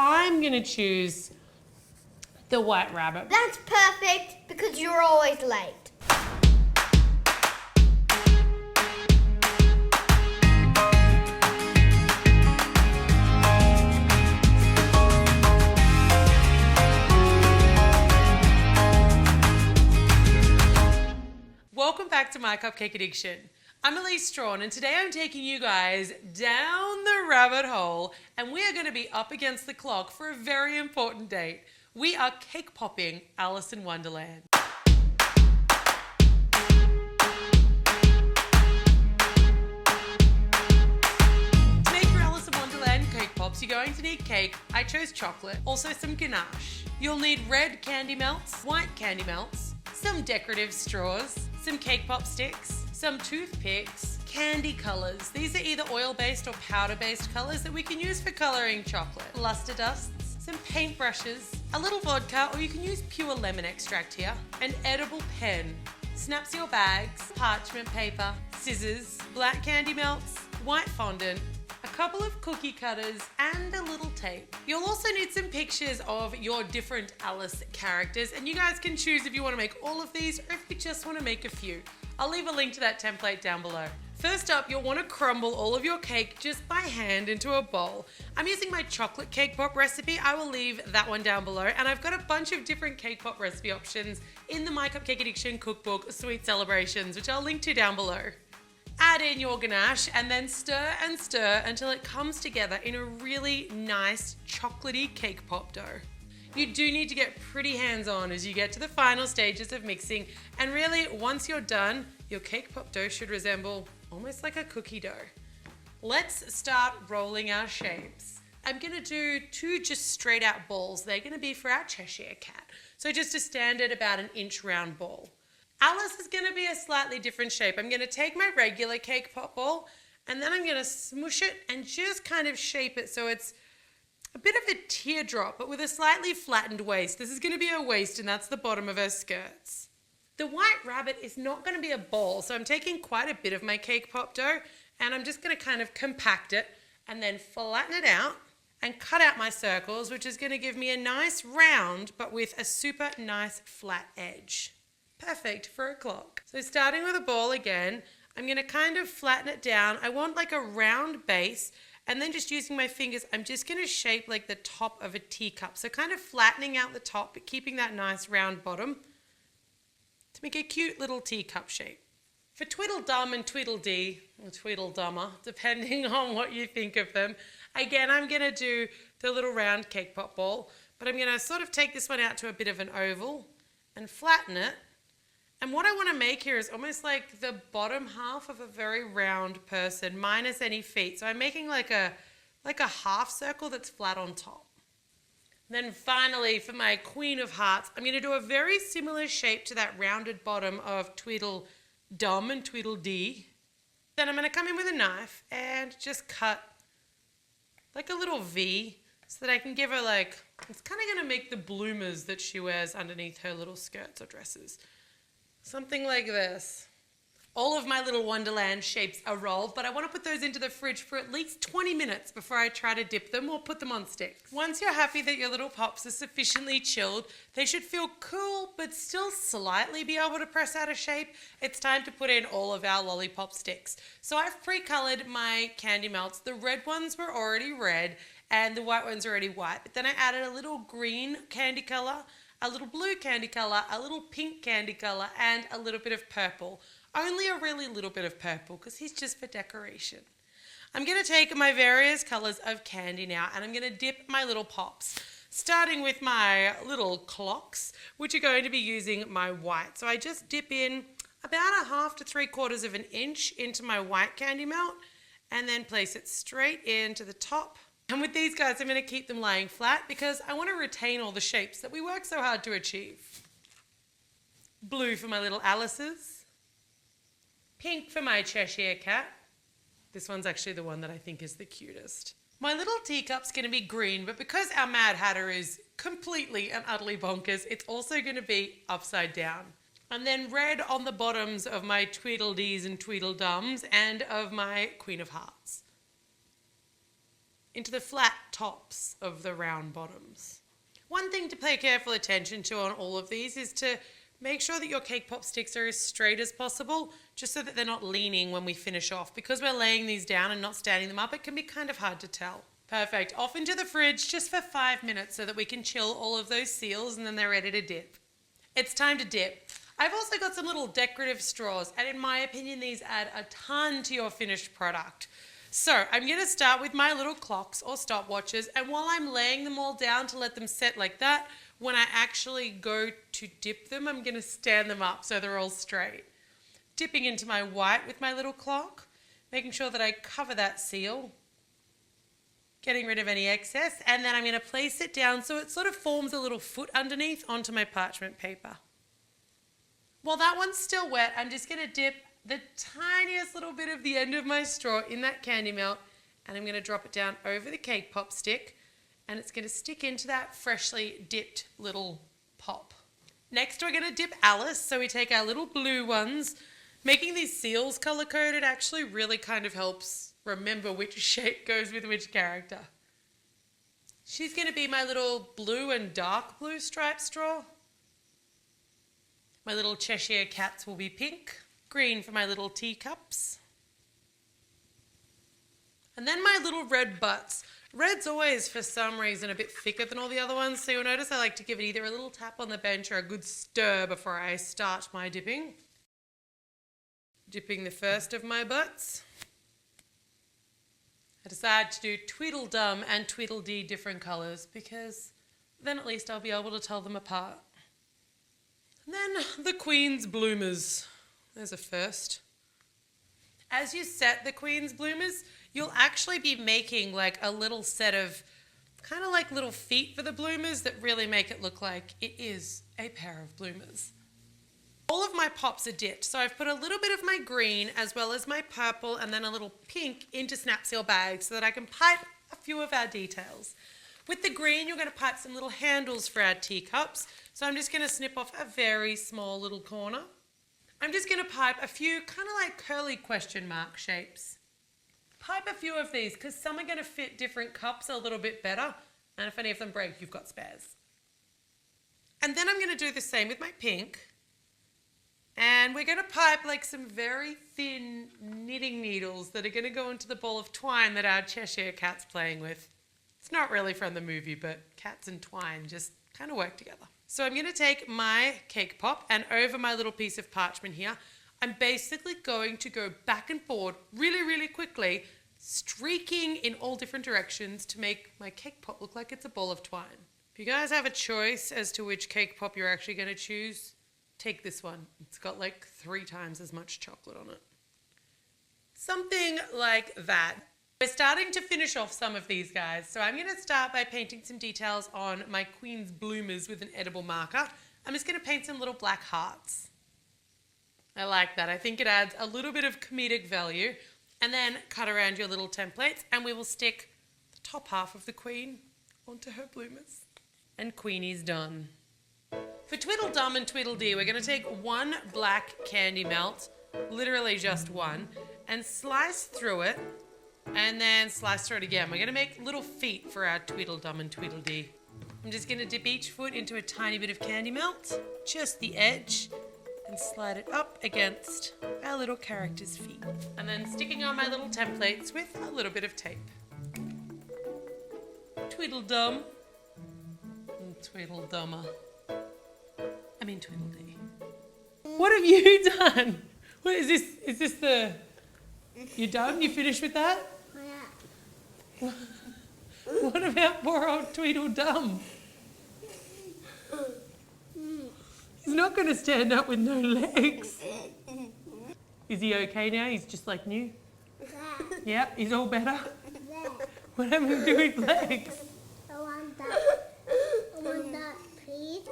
I'm gonna choose the White Rabbit. That's perfect because you're always late. Welcome back to My Cupcake Addiction. I'm Elise Strachan, and today I'm taking you guys down the rabbit hole, and we are going to be up against the clock for a very important date. We are cake popping Alice in Wonderland. To make your Alice in Wonderland cake pops, you're going to need cake. I chose chocolate, also some ganache. You'll need red candy melts, white candy melts, some decorative straws, some cake pop sticks, some toothpicks, candy colors. These are either oil-based or powder-based colors that we can use for coloring chocolate. Luster dusts, some paintbrushes, a little vodka, or you can use pure lemon extract here, an edible pen, Snap-seal bags, parchment paper, scissors, black candy melts, white fondant, a couple of cookie cutters, and a little tape. You'll also need some pictures of your different Alice characters, and you guys can choose if you want to make all of these or if you just want to make a few. I'll leave a link to that template down below. First up, you'll want to crumble all of your cake just by hand into a bowl. I'm using my chocolate cake pop recipe. I will leave that one down below, and I've got a bunch of different cake pop recipe options in the My Cupcake Addiction cookbook, Sweet Celebrations, which I'll link to down below. Add in your ganache and then stir and stir until it comes together in a really nice chocolatey cake pop dough. You do need to get pretty hands-on as you get to the final stages of mixing, and really once you're done, your cake pop dough should resemble almost like a cookie dough. Let's start rolling our shapes. I'm gonna do two just straight out balls. They're gonna be for our Cheshire Cat. So just a standard about an inch round ball. Alice is going to be a slightly different shape. I'm going to take my regular cake pop ball and then I'm going to smush it and just kind of shape it so it's a bit of a teardrop but with a slightly flattened waist. This is going to be her waist and that's the bottom of her skirts. The White Rabbit is not going to be a ball, so I'm taking quite a bit of my cake pop dough and I'm just going to kind of compact it and then flatten it out and cut out my circles, which is going to give me a nice round but with a super nice flat edge. Perfect for a clock. So starting with a ball again, I'm going to kind of flatten it down. I want like a round base, and then just using my fingers, I'm just going to shape like the top of a teacup. So kind of flattening out the top, but keeping that nice round bottom to make a cute little teacup shape. For Tweedledum and Tweedledee, or Tweedledummer, depending on what you think of them, again, I'm going to do the little round cake pop ball, but I'm going to sort of take this one out to a bit of an oval and flatten it. And what I want to make here is almost like the bottom half of a very round person, minus any feet. So I'm making like a half circle that's flat on top. Then finally, for my Queen of Hearts, I'm going to do a very similar shape to that rounded bottom of Tweedledum and Tweedledee. Then I'm going to come in with a knife and just cut like a little V so that I can give her like, it's kind of going to make the bloomers that she wears underneath her little skirts or dresses. Something like this. All of my little Wonderland shapes are rolled, but I want to put those into the fridge for at least 20 minutes before I try to dip them or put them on sticks. Once you're happy that your little pops are sufficiently chilled, they should feel cool but still slightly be able to press out a shape. It's time to put in all of our lollipop sticks. So I've pre-colored my candy melts. The red ones were already red and the white ones are already white, but then I added a little green candy color, a little blue candy color, a little pink candy color, and a little bit of purple. Only a really little bit of purple because he's just for decoration. I'm going to take my various colors of candy now and I'm going to dip my little pops, starting with my little clocks, which are going to be using my white. So I just dip in about 1/2 to 3/4 of an inch into my white candy melt and then place it straight into the top. And with these guys, I'm going to keep them laying flat because I want to retain all the shapes that we work so hard to achieve. Blue for my little Alices. Pink for my Cheshire Cat. This one's actually the one that I think is the cutest. My little teacup's going to be green, but because our Mad Hatter is completely and utterly bonkers, it's also going to be upside down. And then red on the bottoms of my Tweedledees and Tweedledums and of my Queen of Hearts. into the flat tops of the round bottoms. One thing to pay careful attention to on all of these is to make sure that your cake pop sticks are as straight as possible, just so that they're not leaning when we finish off. Because we're laying these down and not standing them up, it can be kind of hard to tell. Perfect. Off into the fridge just for 5 minutes so that we can chill all of those seals and then they're ready to dip. It's time to dip. I've also got some little decorative straws, and in my opinion, these add a ton to your finished product. So I'm going to start with my little clocks or stopwatches, and while I'm laying them all down to let them set like that, when I actually go to dip them, I'm going to stand them up so they're all straight. Dipping into my white with my little clock, making sure that I cover that seal, getting rid of any excess, and then I'm going to place it down so it sort of forms a little foot underneath onto my parchment paper. While that one's still wet, I'm just going to dip the tiniest little bit of the end of my straw in that candy melt, and I'm going to drop it down over the cake pop stick, and it's going to stick into that freshly dipped little pop. Next, we're going to dip Alice, so we take our little blue ones. Making these seals color-coded actually really kind of helps remember which shape goes with which character. She's going to be my little blue and dark blue striped straw. My little Cheshire Cats will be pink. Green for my little teacups. And then my little red butts. Red's always, for some reason, a bit thicker than all the other ones, so you'll notice I like to give it either a little tap on the bench or a good stir before I start my dipping. Dipping the first of my butts. I decided to do Tweedledum and Tweedledee different colours because then at least I'll be able to tell them apart. And then the Queen's Bloomers. There's a first. As you set the Queen's Bloomers, you'll actually be making like a little set of kind of like little feet for the bloomers that really make it look like it is a pair of bloomers. All of my pops are dipped, so I've put a little bit of my green as well as my purple and then a little pink into snap seal bags so that I can pipe a few of our details. With the green, you're going to pipe some little handles for our teacups, so I'm just going to snip off a very small little corner. I'm just going to pipe a few kind of like curly question mark shapes. Pipe a few of these because some are going to fit different cups a little bit better, and if any of them break, you've got spares. And then I'm going to do the same with my pink. And we're going to pipe like some very thin knitting needles that are going to go into the ball of twine that our Cheshire Cat's playing with. It's not really from the movie, but cats and twine just kind of work together. So I'm going to take my cake pop, and over my little piece of parchment here, I'm basically going to go back and forward really, really quickly, streaking in all different directions to make my cake pop look like it's a ball of twine. If you guys have a choice as to which cake pop you're actually going to choose, take this one. It's got like 3 times as much chocolate on it. Something like that. We're starting to finish off some of these guys, so I'm going to start by painting some details on my Queen's Bloomers with an edible marker. I'm just going to paint some little black hearts. I like that. I think it adds a little bit of comedic value. And then cut around your little templates, and we will stick the top half of the Queen onto her bloomers. And Queenie's done. For Tweedledum and Tweedledee, we're going to take one black candy melt, literally just one, and slice through it, and then slice through it again. We're going to make little feet for our Tweedledum and Tweedledee. I'm just going to dip each foot into a tiny bit of candy melt, just the edge, and slide it up against our little character's feet. And then sticking on my little templates with a little bit of tape. Tweedledum and Tweedledummer. I mean Tweedledee. What have you done? What is this? Is this the... You done? You finished with that? Yeah. What about poor old Tweedledum? He's not going to stand up with no legs. Is he okay now? He's just like new? Yep, he's all better? What happened to his legs? I want that, please.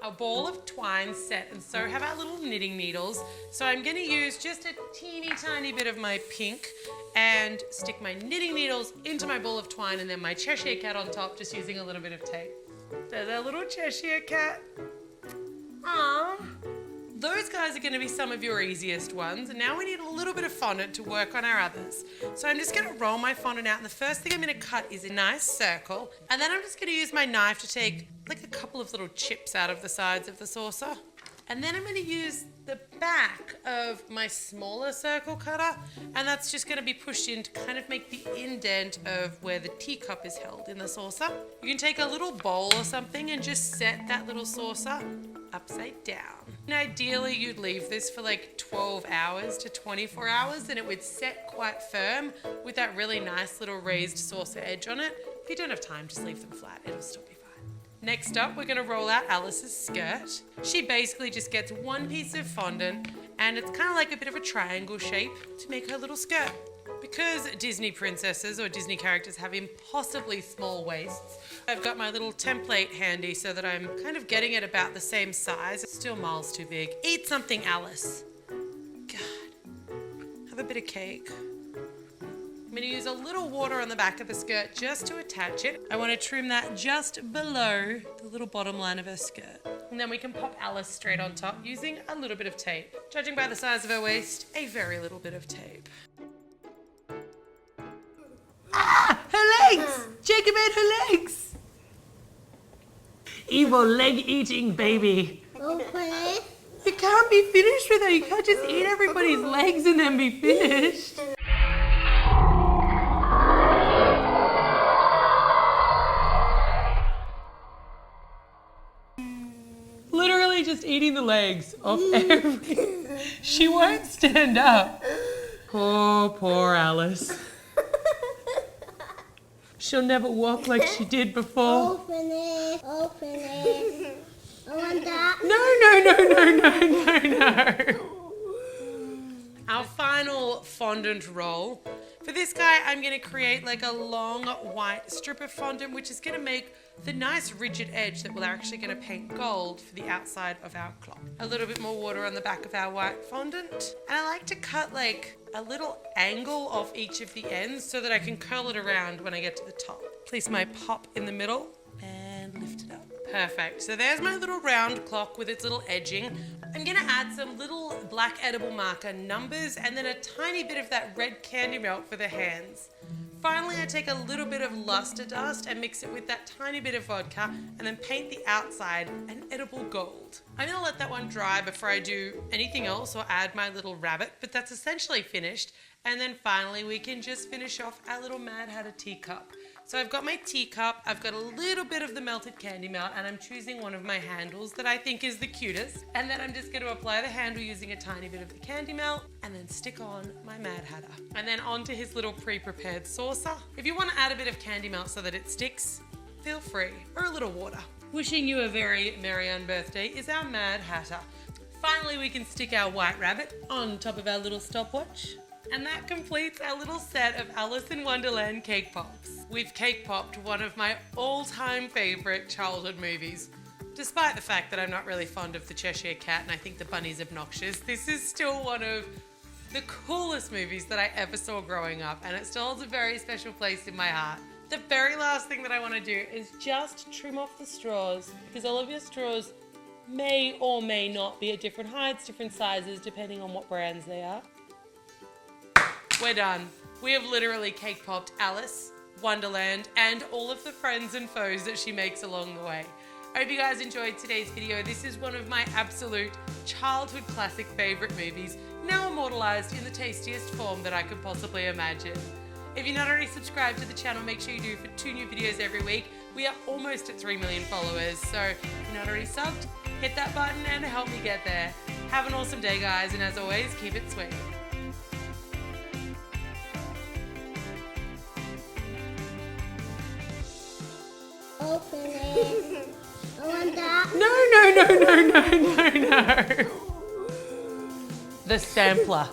Our ball of twine set, and so have our little knitting needles. So I'm going to use just a teeny tiny bit of my pink and stick my knitting needles into my ball of twine, and then my Cheshire Cat on top, just using a little bit of tape. There's our little Cheshire Cat. Aww. Those guys are going to be some of your easiest ones, and now we need a little bit of fondant to work on our others. So I'm just going to roll my fondant out, and the first thing I'm going to cut is a nice circle, and then I'm just going to use my knife to take like a couple of little chips out of the sides of the saucer. And then I'm going to use the back of my smaller circle cutter, and that's just going to be pushed in to kind of make the indent of where the teacup is held in the saucer. You can take a little bowl or something and just set that little saucer upside down. And ideally you'd leave this for like 12 hours to 24 hours and it would set quite firm with that really nice little raised saucer edge on it. If you don't have time, just leave them flat, it'll still be fine. Next up, we're going to roll out Alice's skirt. She basically just gets one piece of fondant and it's kind of like a bit of a triangle shape to make her little skirt. Because Disney princesses or Disney characters have impossibly small waists, I've got my little template handy so that I'm kind of getting it about the same size. It's still miles too big. Eat something, Alice. God. Have a bit of cake. I'm going to use a little water on the back of the skirt just to attach it. I want to trim that just below the little bottom line of her skirt. And then we can pop Alice straight on top using a little bit of tape. Judging by the size of her waist, a very little bit of tape. Ah! Her legs! Jacob ate her legs! Evil leg-eating baby. Open it. You can't be finished with her. You can't just eat everybody's legs and then be finished. Literally just eating the legs off every... She won't stand up. Poor Alice. She'll never walk like she did before. Open it. Open it. I want that. No. Our final fondant roll. For this guy, I'm going to create like a long white strip of fondant, which is going to make the nice rigid edge that we're actually going to paint gold for the outside of our clock. A little bit more water on the back of our white fondant. And I like to cut like a little angle off each of the ends so that I can curl it around when I get to the top. Place my pop in the middle and lift it up. Perfect. So there's my little round clock with its little edging. I'm going to add some little black edible marker numbers and then a tiny bit of that red candy melt for the hands. Finally, I take a little bit of luster dust and mix it with that tiny bit of vodka and then paint the outside an edible gold. I'm going to let that one dry before I do anything else or add my little rabbit, but that's essentially finished. And then finally, we can just finish off our little Mad Hatter teacup. So I've got my teacup, I've got a little bit of the melted candy melt, and I'm choosing one of my handles that I think is the cutest. And then I'm just going to apply the handle using a tiny bit of the candy melt, and then stick on my Mad Hatter. And then onto his little pre-prepared saucer. If you want to add a bit of candy melt so that it sticks, feel free, or a little water. Wishing you a very merry birthday is our Mad Hatter. Finally, we can stick our white rabbit on top of our little stopwatch. And that completes our little set of Alice in Wonderland Cake Pops. We've cake popped one of my all-time favourite childhood movies. Despite the fact that I'm not really fond of the Cheshire Cat and I think the bunny's obnoxious, this is still one of the coolest movies that I ever saw growing up, and it still holds a very special place in my heart. The very last thing that I want to do is just trim off the straws, because all of your straws may or may not be at different heights, different sizes, depending on what brands they are. We're done. We have literally cake popped Alice, Wonderland, and all of the friends and foes that she makes along the way. I hope you guys enjoyed today's video. This is one of my absolute childhood classic favourite movies, now immortalised in the tastiest form that I could possibly imagine. If you're not already subscribed to the channel, make sure you do for 2 new videos every week. We are almost at 3 million followers, so if you're not already subbed, hit that button and help me get there. Have an awesome day, guys, and as always, keep it sweet. Open it. I want that. No. The sampler.